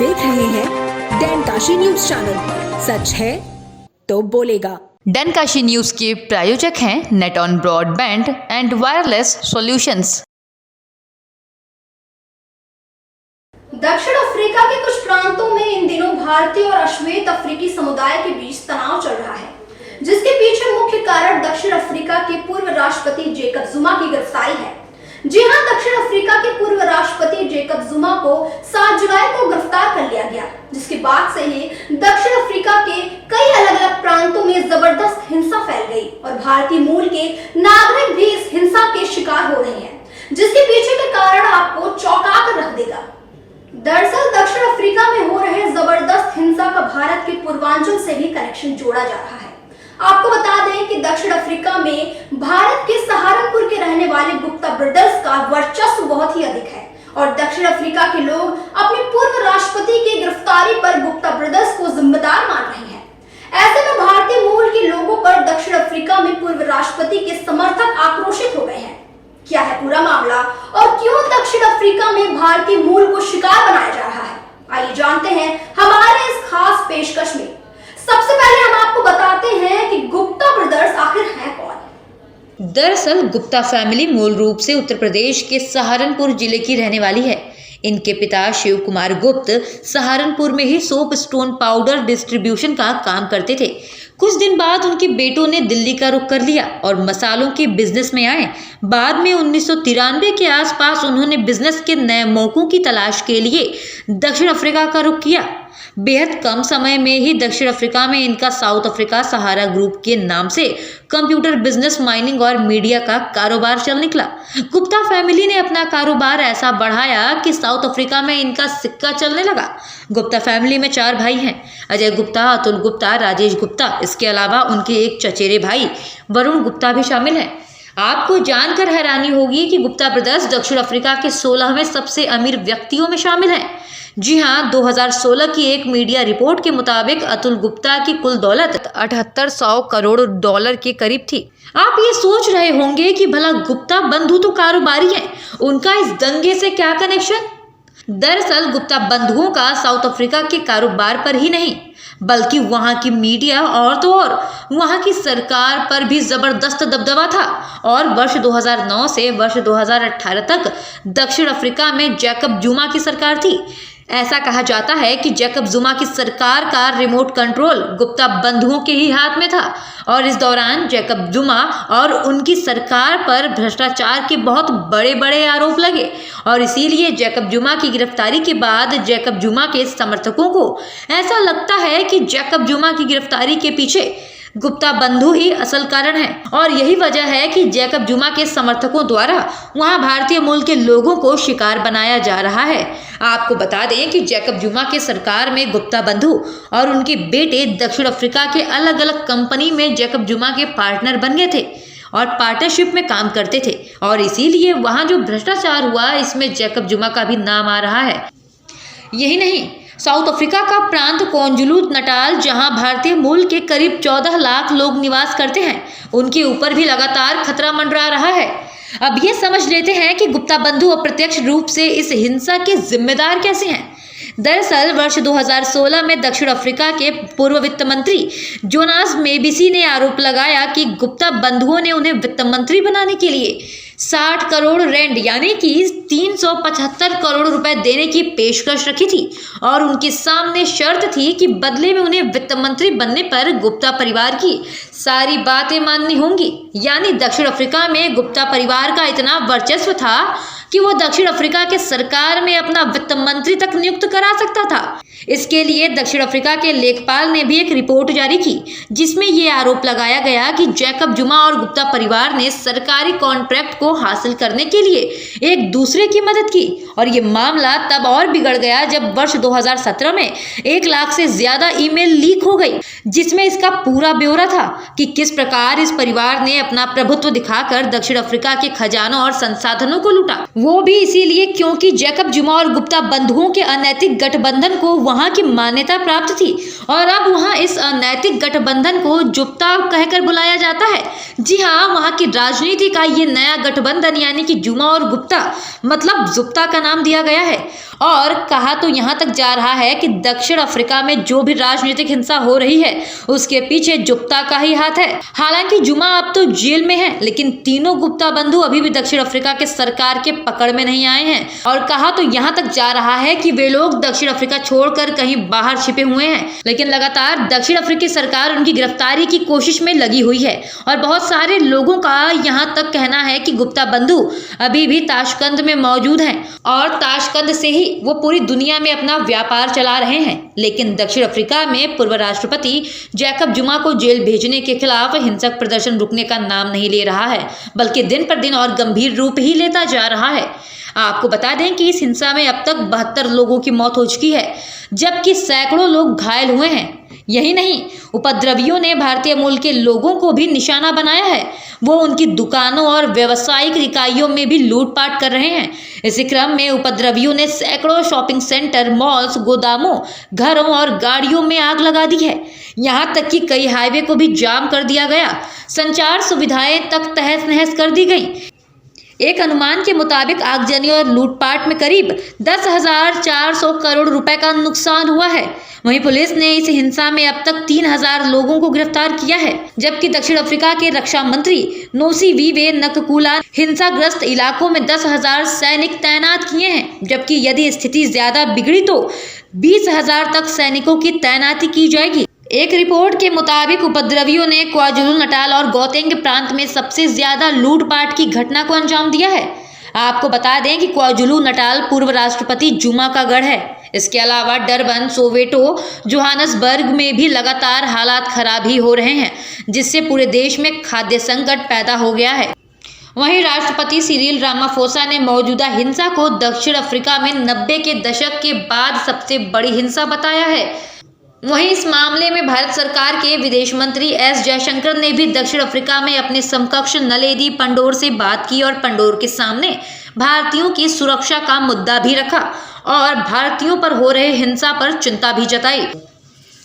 देख रहे हैं डैनकाशी न्यूज चैनल, सच है तो बोलेगा। डैनकाशी न्यूज के प्रायोजक हैं net on broadband and wireless solutions. दक्षिण अफ्रीका के कुछ प्रांतों में इन दिनों भारतीय और अश्वेत अफ्रीकी समुदाय के बीच तनाव चल रहा है, जिसके पीछे मुख्य कारण दक्षिण अफ्रीका के पूर्व राष्ट्रपति जेकब जुमा की गिरफ्तारी है। जी हां, दक्षिण अफ्रीका के पूर्व राष्ट्रपति जेकब जुमा को 7 जुलाई को गिरफ्तार कर लिया गया, जिसके बाद से ही दक्षिण अफ्रीका के कई अलग-अलग प्रांतों में जबरदस्त हिंसा फैल गई और भारतीय मूल के नागरिक भी इस हिंसा के शिकार हो रहे हैं, जिसके पीछे के कारण आपको चौंका कर रख देगा। दरअसल दक्षिण अफ्रीका में हो रहे जबरदस्त हिंसा का भारत के पूर्वांचल से भी कनेक्शन जोड़ा जा रहा है। आपको बता दें कि दक्षिण अफ्रीका में भारत के सहारनपुर के रहने वाले गुप्ता ब्रदर्स का वर्चस्व बहुत ही अधिक है और दक्षिण अफ्रीका के लोग अपने पूर्व राष्ट्रपति की गिरफ्तारी पर गुप्ता ब्रदर्स को जिम्मेदार मान रहे हैं। ऐसे में भारतीय मूल के लोगों पर दक्षिण अफ्रीका में पूर्व राष्ट्रपति के समर्थक आक्रोशित हो गए हैं। क्या है पूरा मामला और क्यों दक्षिण अफ्रीका में भारतीय मूल को शिकार बनाया जा रहा है, आइए जानते हैं हमारे इस खास पेशकश में। सबसे पहले हम आपको बताते हैं कि गुप्ता ब्रदर्स आखिर हैं कौन। दरअसल गुप्ता फैमिली मूल रूप से उत्तर प्रदेश के सहारनपुर जिले की रहने वाली है। इनके पिता शिव कुमार गुप्त सहारनपुर में ही सोप स्टोन पाउडर डिस्ट्रीब्यूशन का काम करते थे। कुछ दिन बाद उनके बेटों ने दिल्ली का रुख कर लिया और मसालों के बिजनेस में आए। बाद में 1993 के आसपास उन्होंने बिजनेस के नए मौकों की तलाश के लिए दक्षिण अफ्रीका का रुख किया। बेहद कम समय में ही दक्षिण अफ्रीका में इनका साउथ अफ्रीका सहारा ग्रुप के नाम से कंप्यूटर बिजनेस, माइनिंग और मीडिया का कारोबार चल निकला। गुप्ता फैमिली ने अपना कारोबार ऐसा बढ़ाया कि साउथ अफ्रीका में इनका सिक्का चलने लगा। गुप्ता फैमिली में 4 भाई हैं, अजय गुप्ता, अतुल गुप्ता, राजेश गुप्ता। इसके अलावा उनके एक चचेरे भाई वरुण गुप्ता भी शामिल हैं। आपको जानकर हैरानी होगी कि गुप्ता ब्रदर्स दक्षिण अफ्रीका के 16वें सबसे अमीर व्यक्तियों में शामिल हैं। जी हां, 2016 की एक मीडिया रिपोर्ट के मुताबिक अतुल गुप्ता की कुल दौलत 7800 करोड़ डॉलर के करीब थी। आप ये सोच रहे होंगे कि भला गुप्ता बंधु तो कारोबारी हैं, उनका इस दंगे से क्या कनेक्शन? दरअसल गुप्ता बंधुओं का साउथ अफ्रीका के कारोबार पर ही नहीं बल्कि वहां की मीडिया और तो और वहां की सरकार पर भी जबरदस्त दबदबा था और वर्ष 2009 से वर्ष 2018 तक दक्षिण अफ्रीका में जैकब जुमा की सरकार थी। ऐसा कहा जाता है कि जैकब जुमा की सरकार का रिमोट कंट्रोल गुप्ता बंधुओं के ही हाथ में था और इस दौरान जैकब जुमा और उनकी सरकार पर भ्रष्टाचार के बहुत बड़े बड़े आरोप लगे और इसीलिए जैकब जुमा की गिरफ्तारी के बाद जैकब जुमा के समर्थकों को ऐसा लगता है कि जैकब जुमा की गिरफ्तारी के पीछे गुप्ता बंधु ही असल कारण है और यही वजह है कि जैकब जुमा के समर्थकों द्वारा वहां भारतीय मूल के लोगों को शिकार बनाया जा रहा है। आपको बता दें कि जैकब जुमा के सरकार में गुप्ता बंधु और उनके बेटे दक्षिण अफ्रीका के अलग अलग कंपनी में जैकब जुमा के पार्टनर बन गए थे और पार्टनरशिप में काम करते थे और इसीलिए वहां जो भ्रष्टाचार हुआ इसमें जैकब जुमा का भी नाम आ रहा है। यही नहीं, साउथ अफ्रीका का प्रांत क्वाज़ुलु नटाल, जहां भारतीय मूल के करीब 14 लाख लोग निवास करते हैं, उनके ऊपर भी लगातार खतरा मंडरा रहा है। अब ये समझ लेते हैं कि गुप्ता बंधु अप्रत्यक्ष रूप से इस हिंसा के जिम्मेदार कैसे हैं। दरअसल वर्ष 2016 में दक्षिण अफ्रीका के पूर्व वित्त मंत्री जोनास मेबिसी ने आरोप लगाया कि गुप्ता बंधुओं ने उन्हें वित्त मंत्री बनाने के लिए 60 करोड़ रैंड यानी कि 375 करोड़ रुपए देने की पेशकश रखी थी और उनके सामने शर्त थी कि बदले में उन्हें वित्त मंत्री बनने पर गुप्ता परिवार की सारी बातें माननी होंगी। यानी दक्षिण अफ्रीका में गुप्ता परिवार का इतना वर्चस्व था कि वो दक्षिण अफ्रीका के सरकार में अपना वित्त मंत्री तक नियुक्त करा सकता था। इसके लिए दक्षिण अफ्रीका के लेखपाल ने भी एक रिपोर्ट जारी की जिसमें ये आरोप लगाया गया कि जैकब जुमा और गुप्ता परिवार ने सरकारी कॉन्ट्रैक्ट को हासिल करने के लिए एक दूसरे की मदद की और ये मामला तब और बिगड़ गया जब वर्ष 2017 में 1 लाख से ज्यादा ईमेल लीक हो गई जिसमें इसका पूरा ब्यौरा था। कि किस प्रकार इस परिवार ने अपना प्रभुत्व दिखाकर दक्षिण अफ्रीका के खजानों और संसाधनों को लूटा, वो भी इसीलिए क्योंकि जैकब जुमा और गुप्ता बंधुओं के अनैतिक गठबंधन को वहां की मान्यता प्राप्त थी और अब वहां इस अनैतिक गठबंधन को जुप्ता कहकर बुलाया जाता है। जी हाँ, वहां की राजनीति का ये नया गठबंधन यानी कि जुमा और गुप्ता मतलब जुप्ता का नाम दिया गया है। और कहा तो यहाँ तक जा रहा है कि दक्षिण अफ्रीका में जो भी राजनीतिक हिंसा हो रही है उसके पीछे जुप्ता का ही हाथ है। हालांकि जुमा अब तो जेल में है, लेकिन तीनों गुप्ता बंधु अभी भी दक्षिण अफ्रीका के सरकार के पकड़ में नहीं आए हैं। और कहा तो यहाँ तक जा रहा है कि वे लोग दक्षिण अफ्रीका छोड़कर कहीं बाहर छिपे हुए हैं, लेकिन लगातार दक्षिण अफ्रीकी सरकार उनकी गिरफ्तारी की कोशिश में लगी हुई है। और बहुत सारे लोगों का यहाँ तक कहना है कि गुप्ता बंधु अभी भी ताशकंद में मौजूद हैं और ताशकंद से ही वो पूरी दुनिया में अपना व्यापार चला रहे हैं। लेकिन दक्षिण अफ्रीका में पूर्व राष्ट्रपति जैकब जुमा को जेल भेजने के खिलाफ हिंसक प्रदर्शन रुकने का नाम नहीं ले रहा है, बल्कि दिन पर दिन और गंभीर रूप ही लेता जा रहा है। आपको बता दें कि इस हिंसा में अब तक 72 लोगों की मौत हो चुकी है, जबकि सैकड़ों लोग घायल हुए हैं। यही नहीं, उपद्रवियों ने भारतीय मूल के लोगों को भी निशाना बनाया है। वो उनकी दुकानों और व्यावसायिक इकाइयों में भी लूटपाट कर रहे हैं। इसी क्रम में उपद्रवियों ने सैकड़ों शॉपिंग सेंटर, मॉल्स, गोदामों, घरों और गाड़ियों में आग लगा दी है। यहाँ तक कि कई हाईवे को भी जाम कर दिया गया, संचार सुविधाएं तक तहस नहस कर दी गई। एक अनुमान के मुताबिक आगजनी और लूटपाट में करीब 10,400 करोड़ रुपए का नुकसान हुआ है। वहीं पुलिस ने इस हिंसा में अब तक 3,000 लोगों को गिरफ्तार किया है, जबकि दक्षिण अफ्रीका के रक्षा मंत्री नोसीवीवे नककुला हिंसाग्रस्त इलाकों में 10,000 सैनिक तैनात किए हैं, जबकि यदि स्थिति ज्यादा बिगड़ी तो 20,000 तक सैनिकों की तैनाती की जाएगी। एक रिपोर्ट के मुताबिक उपद्रवियों ने क्वाजुलु नटाल और गौतेंग प्रांत में सबसे ज्यादा लूटपाट की घटना को अंजाम दिया है। आपको बता दें कि क्वाजुलु नटाल पूर्व राष्ट्रपति जुमा का गढ़ है। इसके अलावा डरबन, सोवेटो, जोहानसबर्ग में भी लगातार हालात खराब ही हो रहे हैं, जिससे पूरे देश में खाद्य संकट पैदा हो गया है। वहीं राष्ट्रपति सिरिल रामाफोसा ने मौजूदा हिंसा को दक्षिण अफ्रीका में 90 के दशक के बाद सबसे बड़ी हिंसा बताया है। वहीं इस मामले में भारत सरकार के विदेश मंत्री एस जयशंकर ने भी दक्षिण अफ्रीका में अपने समकक्ष नलेदी पंडोर से बात की और पंडोर के सामने भारतीयों की सुरक्षा का मुद्दा भी रखा और भारतीयों पर हो रहे हिंसा पर चिंता भी जताई।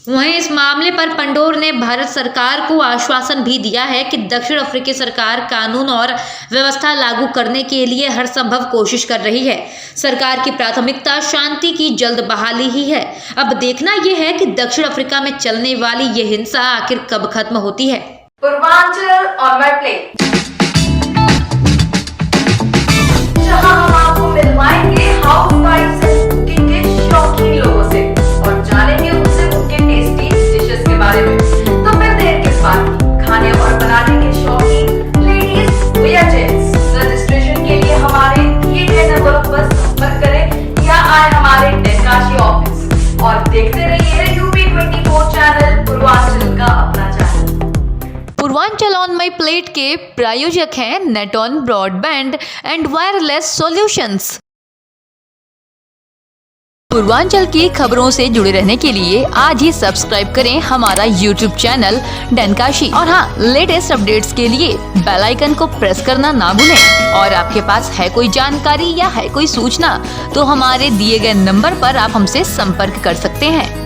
वहीं इस मामले पर पंडोर ने भारत सरकार को आश्वासन भी दिया है कि दक्षिण अफ्रीकी सरकार कानून और व्यवस्था लागू करने के लिए हर संभव कोशिश कर रही है। सरकार की प्राथमिकता शांति की जल्द बहाली ही है। अब देखना यह है कि दक्षिण अफ्रीका में चलने वाली ये हिंसा आखिर कब खत्म होती है। पूर्वांचल ऑन माय प्लेट, जहां हम आपको मिलवाएंगे हाउस वाइफ से कुकिंग के शौकीन लोगों से और जानेंगे उनसे उनके टेस्टी डिशेस के बारे में। तो फिर देर किस बात की, खाने और बनाने के शौकीन लेडीज या जेंट्स, रजिस्ट्रेशन के लिए हमारे दिए गए नंबरों पर संपर्क करें या आए हमारे डेनकाशी ऑफिस और देखते रहिए UP24 चैनल, पूर्वांचल का अपना channel. Purvanchal on my plate के प्रायोजक हैं Neton broadband and wireless solutions. Purvanchal की खबरों से जुड़े रहने के लिए आज ही सब्सक्राइब करें हमारा YouTube चैनल डेनकाशी और हाँ, लेटेस्ट अपडेट्स के लिए बेल आइकन को प्रेस करना ना भूलें। और आपके पास है कोई जानकारी या है कोई सूचना तो हमारे दिए गए नंबर पर आप हमसे संपर्क कर सकते हैं।